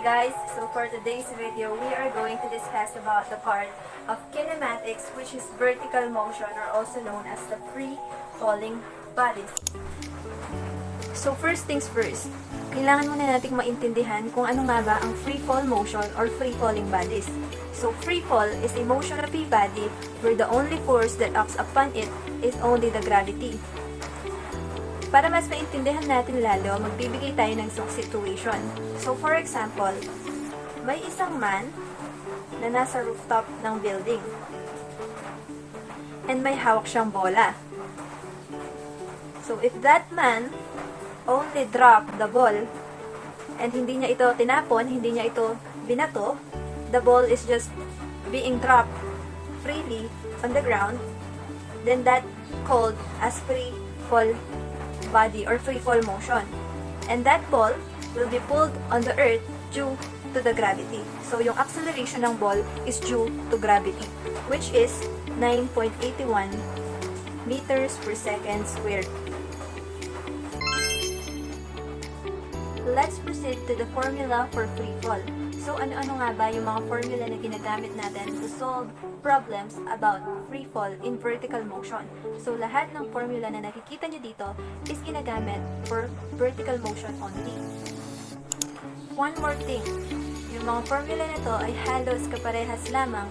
guys, so for today's video, we are going to discuss about the part of kinematics, which is vertical motion or also known as the free falling bodies. So first things first, kailangan muna nating maintindihan kung ano nga ba ang free fall motion or free falling bodies. So free fall is a motion of a body where the only force that acts upon it is only the gravity. Para mas maintindihan natin lalo, magbibigay tayo ng isang situation. So, for example, may isang man na nasa rooftop ng building. And may hawak siyang bola. So, if that man only dropped the ball and hindi niya ito tinapon, hindi niya ito binato, the ball is just being dropped freely on the ground, then that called as free fall body or free fall motion. And that ball will be pulled on the earth due to the gravity. So, yung acceleration ng ball is due to gravity, which is 9.81 meters per second squared. Let's proceed to the formula for free fall. So, ano-ano nga ba yung mga formula na ginagamit natin to solve problems about free fall in vertical motion? So, lahat ng formula na nakikita nyo dito is ginagamit for vertical motion only. One more thing, yung mga formula na to ay halos kaparehas lamang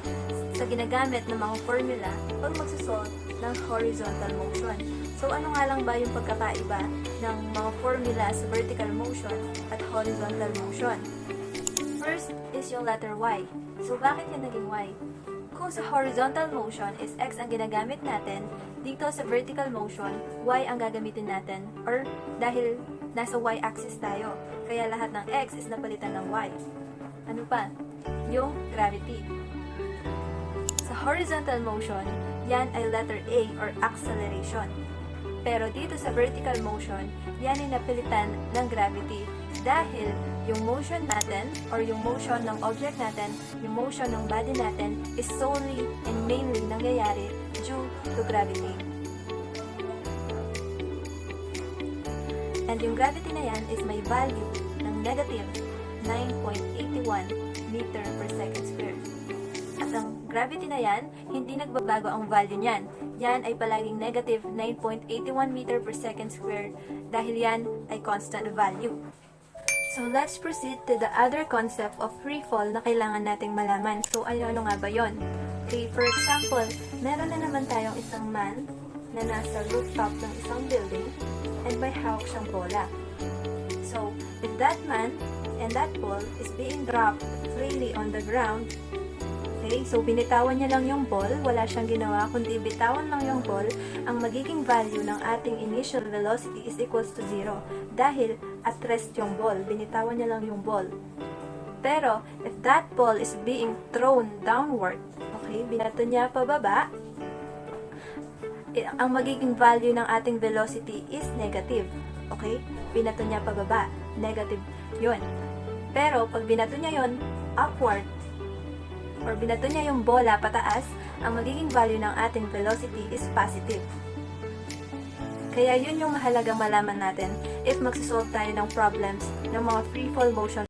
sa ginagamit ng mga formula pag magsusolve ng horizontal motion. So, ano nga lang ba yung pagkakaiba ng mga formula sa vertical motion at horizontal motion? First is yung letter Y. So, bakit yan naging Y? Kung sa horizontal motion is X ang ginagamit natin, dito sa vertical motion, Y ang gagamitin natin. Or dahil nasa Y-axis tayo, kaya lahat ng X is napalitan ng Y. Ano pa? Yung gravity. Sa horizontal motion, yan ay letter A or acceleration. Pero dito sa vertical motion, yan ay napilitan ng gravity dahil yung motion natin or yung motion ng object natin, yung motion ng body natin is solely and mainly nangyayari due to gravity. And yung gravity na yan is may value ng negative 9.81 meter per second squared. At ang gravity na yan, hindi nagbabago ang value niyan. Yan ay palaging negative 9.81 meter per second squared dahil yan ay constant value. So, let's proceed to the other concept of free fall na kailangan nating malaman. So, ano nga ba yon? Okay, for example, meron na naman tayong isang man na nasa rooftop ng isang building and may hawak siyang bola. So, if that man and that ball is being dropped freely on the ground, okay, so binitawan niya lang yung ball, wala siyang ginawa, kundi bitawan lang yung ball, ang magiging value ng ating initial velocity is equals to 0. Dahil at rest yung ball, binitawan niya lang yung ball. Pero, if that ball is being thrown downward, okay, binato niya pababa, ang magiging value ng ating velocity is negative. Okay? Binato niya pababa, negative yun. Pero, pag binato niya yun upward, or binato niya yung bola pataas, ang magiging value ng ating velocity is positive. Kaya yun yung mahalagang malaman natin if magsisolve tayo ng problems ng mga free fall motion.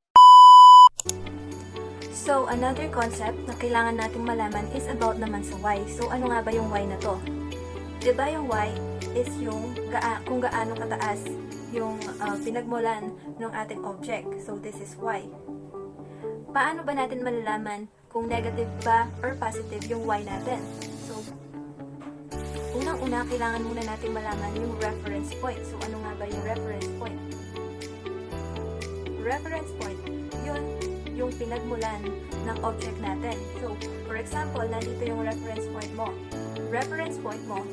So, another concept na kailangan nating malaman is about naman sa Y. So, ano nga ba yung Y na to? Diba yung Y is yung kung gaano kataas yung pinagmulan ng ating object. So, this is Y. Paano ba natin malalaman kung negative ba or positive yung Y natin? So, unang-una, kailangan muna natin malaman yung reference point. So, ano nga ba yung reference point? Reference point, yun yung pinagmulan ng object natin. So, for example, nandito yung reference point mo. Reference point mo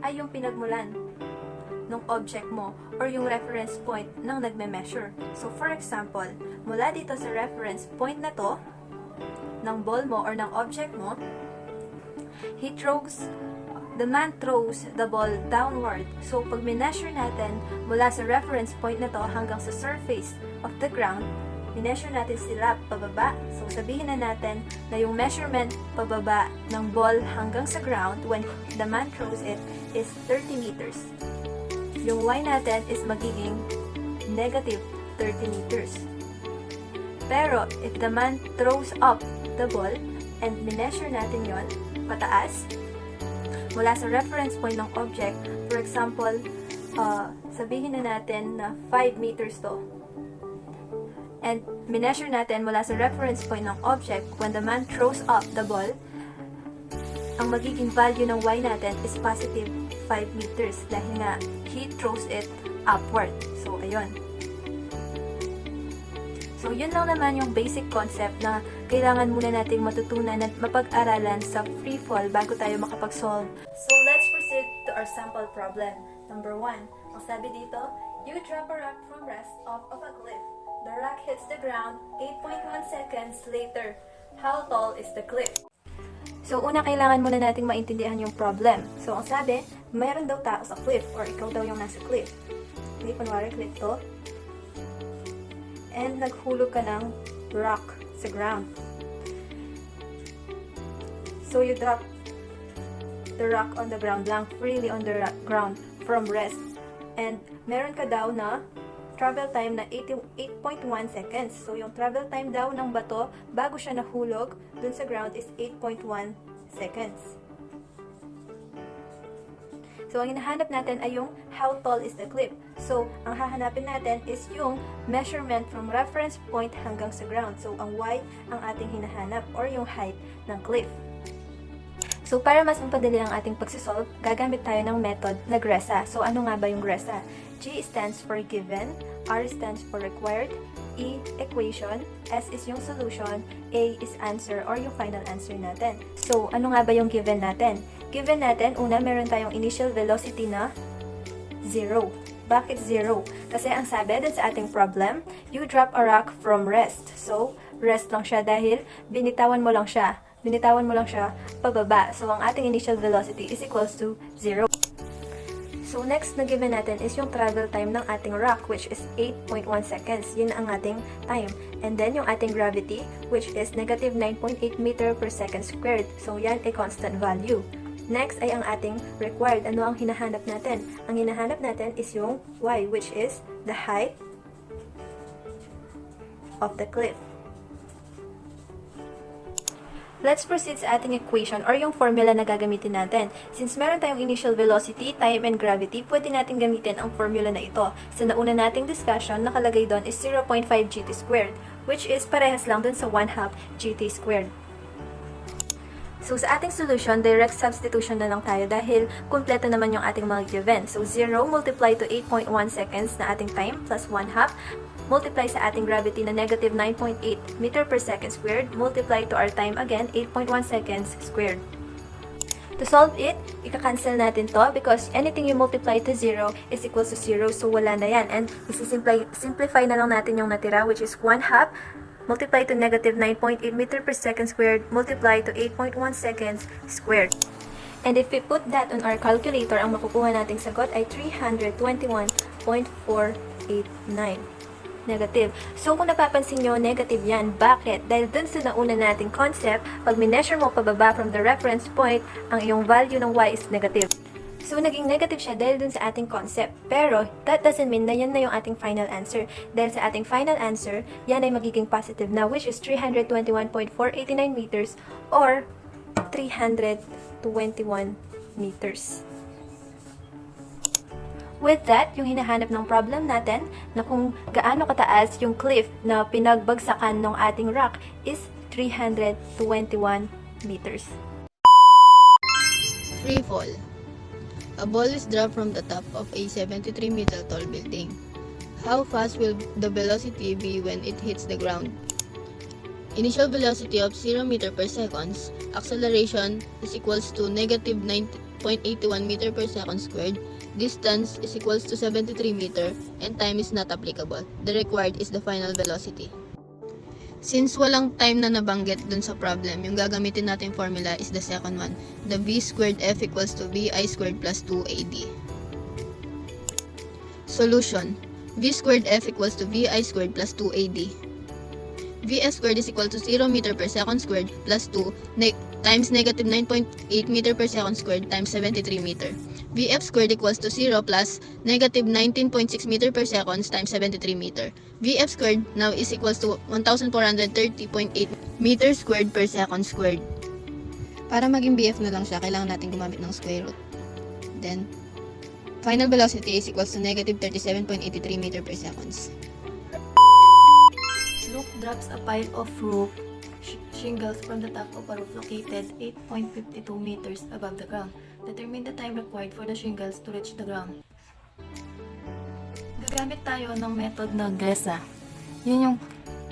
ay yung pinagmulan ng object mo or yung reference point ng nagme-measure. So, for example, mula dito sa reference point na to, ng ball mo or ng object mo, the man throws the ball downward. So, pag mineasure natin mula sa reference point na to hanggang sa surface of the ground, mineasure natin sila pababa. So, sabihin na natin na yung measurement pababa ng ball hanggang sa ground when the man throws it is 30 meters. Yung Y natin is magiging negative 30 meters. Pero, if the man throws up the ball and mineasure natin yon pataas, mula sa reference point ng object, for example, sabihin na natin na 5 meters to. And mineasure natin mula sa reference point ng object when the man throws up the ball, ang magiging value ng y natin is positive 5 meters dahil nga he throws it upward. So, ayun. So, yun lang naman yung basic concept na kailangan muna nating matutunan at mapag-aralan sa free fall bago tayo makapag-solve. So, let's proceed to our sample problem. Number 1. Ang sabi dito, you drop a rock from rest off of a cliff. The rock hits the ground 8.1 seconds later. How tall is the cliff? So, una kailangan muna nating maintindihan yung problem. So, ang sabi, mayroon daw tao sa cliff or ikaw daw yung nasa cliff. Okay, panwari cliff to. And naghulog ka ng rock sa ground. So, you drop the rock on the ground lang, freely on the ground from rest. And meron ka daw na travel time na 8.1 seconds. So, yung travel time daw ng bato bago siya nahulog dun sa ground is 8.1 seconds. So, ang hinahanap natin ay yung how tall is the cliff. So, ang hahanapin natin is yung measurement from reference point hanggang sa ground. So, ang y ang ating hinahanap or yung height ng cliff. So, para mas mapadali ang ating pagsisolve, gagamit tayo ng method na GRESA. So, ano nga ba yung GRESA? G stands for given, R stands for required, E, equation, S is yung solution, A is answer or yung final answer natin. So, ano nga ba yung given natin? Given natin, una, meron tayong initial velocity na 0. Bakit 0? Kasi ang sabi dun sa ating problem, you drop a rock from rest. So, rest lang siya dahil binitawan mo lang siya. Binitawan mo lang siya pababa. So, ang ating initial velocity is equals to 0. So, next na given natin is yung travel time ng ating rock, which is 8.1 seconds. Yun ang ating time. And then, yung ating gravity, which is negative 9.8 meter per second squared. So, yan ay constant value. Next ay ang ating required. Ano ang hinahanap natin? Ang hinahanap natin is yung y, which is the height of the cliff. Let's proceed sa ating equation or yung formula na gagamitin natin. Since meron tayong initial velocity, time, and gravity, pwede natin gamitin ang formula na ito. Sa nauna nating discussion, nakalagay doon is 0.5 gt squared, which is parehas lang dun sa 1/2 gt squared. So, sa ating solution, direct substitution na lang tayo dahil kumpleto naman yung ating mga given. So, 0 multiply to 8.1 seconds na ating time plus 1/2 multiply sa ating gravity na negative 9.8 meter per second squared multiply to our time again 8.1 seconds squared. To solve it, ika-cancel natin to because anything you multiply to 0 is equals to 0. So, wala na yan. And simplify na lang natin yung natira which is 1/2 multiply to negative 9.8 meter per second squared multiply to 8.1 seconds squared. And if we put that on our calculator, ang makukuha nating sagot ay 321.489. Negative. So, kung napapansin nyo, negative yan. Bakit? Dahil dun sa nauna nating concept, pag mineasure mo pababa from the reference point, ang iyong value ng y is negative. So, naging negative siya dahil dun sa ating concept. Pero, that doesn't mean na yan na yung ating final answer. Dahil sa ating final answer, yan ay magiging positive na, which is 321.489 meters or 321 meters. With that, yung hinahanap ng problem natin na kung gaano kataas yung cliff na pinagbagsakan ng ating rock is 321 meters. Free fall. A ball is dropped from the top of a 73-meter tall building. How fast will the velocity be when it hits the ground? Initial velocity of 0 meter per second. Acceleration is equals to negative 9.81 meter per second squared. Distance is equals to 73 meter and time is not applicable. The required is the final velocity. Since walang time na nabanggit dun sa problem, yung gagamitin natin formula is the second one. The v squared f equals to vi squared plus 2ad. Solution. V squared f equals to vi squared plus 2ad. Vs squared is equal to 0 meter per second squared plus 2 times negative 9.8 meter per second squared times 73 meter. Vf squared equals to 0 plus negative 19.6 meter per second times 73 meter. Vf squared now is equals to 1,430.8 meter squared per second squared. Para maging Vf na lang siya, kailangan natin gumamit ng square root. Then, final velocity is equals to negative 37.83 meter per seconds. Luke drops a pile of roof shingles from the top of a roof located 8.52 meters above the ground. Determine the time required for the shingles to reach the ground. Gagamit tayo ng method na Bsce. Yun yung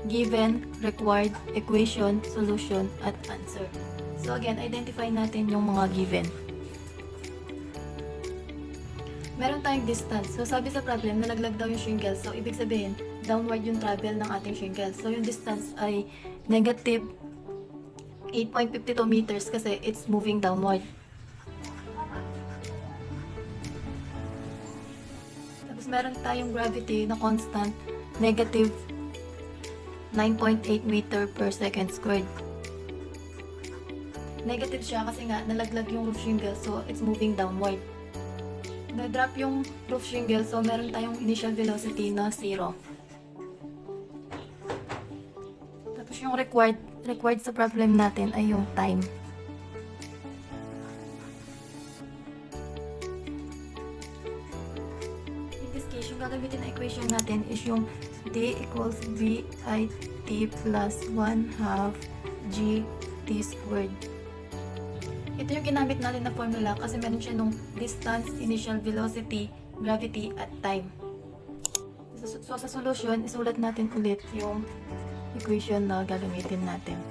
given, required, equation, solution, at answer. So again, identify natin yung mga given. Meron tayong distance. So sabi sa problem, nalaglag daw yung shingles. So ibig sabihin, downward yung travel ng ating shingles. So yung distance ay negative 8.52 meters kasi it's moving downward. Tapos meron tayong gravity na constant, negative 9.8 meter per second squared. Negative siya kasi nga nalaglag yung roof shingle, so it's moving downward. Na-drop yung roof shingle, so meron tayong initial velocity na 0. Tapos yung required sa problem natin ay yung time. In this case, yung gagamitin na equation natin is yung d equals vit plus 1/2 gt squared. Ito yung ginamit natin na formula kasi meron siya nung distance, initial velocity, gravity, at time. So sa solution, isulat natin ulit yung equation na gagamitin natin.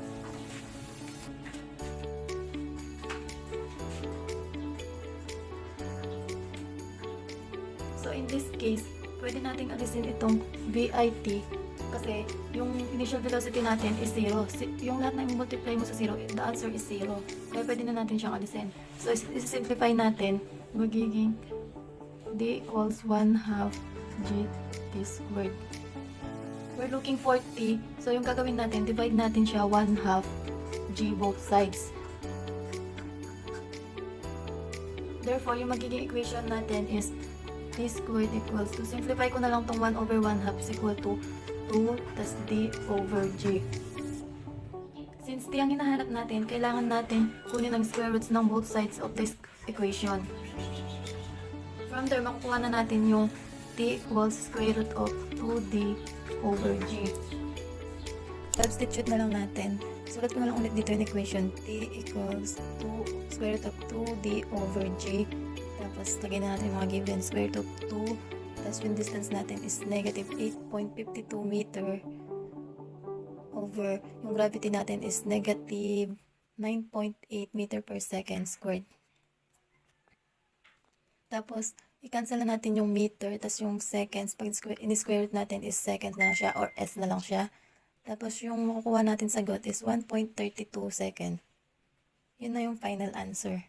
So in this case, pwede nating alisin itong vit kasi yung initial velocity natin is 0. Yung lahat na i-multiply mo sa 0, the answer is 0. Kaya pwede na natin siyang alisin. So isi-simplify natin, magiging d equals 1/2 gt squared. We're looking for t, so yung gagawin natin, divide natin siya 1/2 g both sides. Therefore, yung magiging equation natin is t squared equals to, simplify ko na lang tong 1/1/2 is equal to 2 tas d over g. Since t ang hinahanap natin, kailangan natin kunin ang square roots ng both sides of this equation. From there, makukuha na natin yung t equals square root of 2d over g. Substitute na lang natin. Sulat ko na lang ulit dito yung equation. T equals 2 square root of 2d over g. Tapos, lagyan na natin yung mga given. Square root of 2. Tapos, yung distance natin is negative 8.52 meter over, yung gravity natin is negative 9.8 meter per second squared. Tapos, i-cancel na natin yung meter, tapos yung seconds, pag in-square root natin is seconds na lang siya, or s na lang siya. Tapos, yung makukuha natin sagot is 1.32 second. Yun na yung final answer.